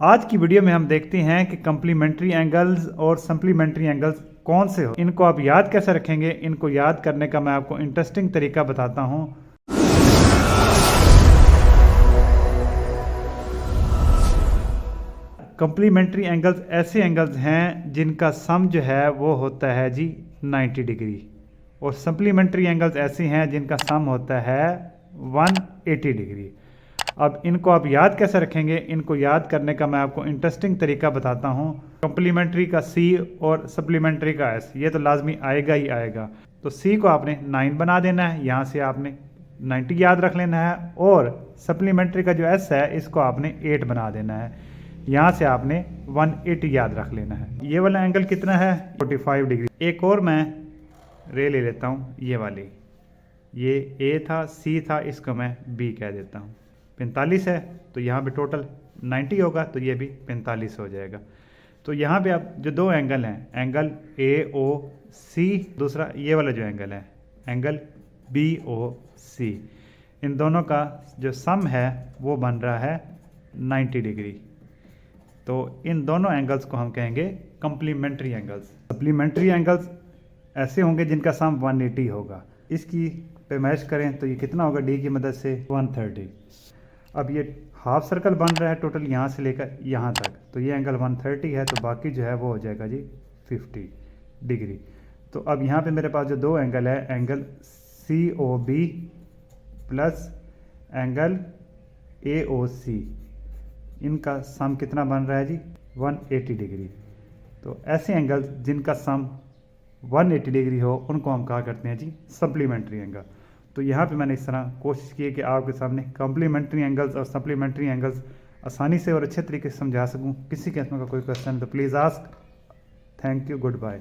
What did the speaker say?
आज की वीडियो में हम देखते हैं कि कम्प्लीमेंट्री एंगल्स और सप्लीमेंट्री एंगल्स कौन से हो, इनको आप याद कैसे रखेंगे। इनको याद करने का मैं आपको इंटरेस्टिंग तरीका बताता हूं। कम्प्लीमेंट्री एंगल्स ऐसे एंगल्स हैं जिनका सम जो है वो होता है जी 90 डिग्री, और सप्लीमेंट्री एंगल्स ऐसे हैं जिनका सम होता है 180 डिग्री। अब इनको आप याद कैसे रखेंगे, इनको याद करने का मैं आपको इंटरेस्टिंग तरीका बताता हूँ। कम्प्लीमेंट्री का C और सप्लीमेंट्री का S, ये तो लाजमी आएगा ही आएगा। तो C को आपने 9 बना देना है, यहाँ से आपने 90 याद रख लेना है, और सप्लीमेंट्री का जो S है इसको आपने 8 बना देना है, यहाँ से आपने 180 याद रख लेना है। ये वाला एंगल कितना है 45 डिग्री। एक और मैं रे ले लेता हूँ, ये वाली, ये A था, C था, इसको मैं B कह देता हूँ। 45 है तो यहाँ पे टोटल 90 होगा, तो ये भी 45 हो जाएगा। तो यहाँ पे आप जो दो एंगल हैं, एंगल AOC, दूसरा ये वाला जो एंगल है एंगल BOC, इन दोनों का जो सम है वो बन रहा है 90 डिग्री। तो इन दोनों एंगल्स को हम कहेंगे कम्प्लीमेंट्री एंगल्स। सप्लीमेंट्री एंगल्स ऐसे होंगे जिनका सम 180 होगा। इसकी पे मैच करें तो ये कितना होगा, D की मदद से 130। अब ये हाफ सर्कल बन रहा है टोटल यहाँ से लेकर यहाँ तक, तो ये एंगल 130 है, तो बाकी जो है वो हो जाएगा जी 50 डिग्री। तो अब यहाँ पे मेरे पास जो दो एंगल है, angle COB plus angle AOC, इनका सम कितना बन रहा है जी 180 डिग्री। तो ऐसे एंगल जिनका सम 180 डिग्री हो उनको हम कहा करते हैं जी सप्लीमेंट्री एंगल। तो यहाँ पे मैंने इस तरह कोशिश की है कि आपके सामने कम्प्लीमेंट्री एंगल्स और सप्लीमेंट्री एंगल्स आसानी से और अच्छे तरीके से समझा सकूँ। किसी किस्म का कोई क्वेश्चन तो please ask. Thank you, good bye.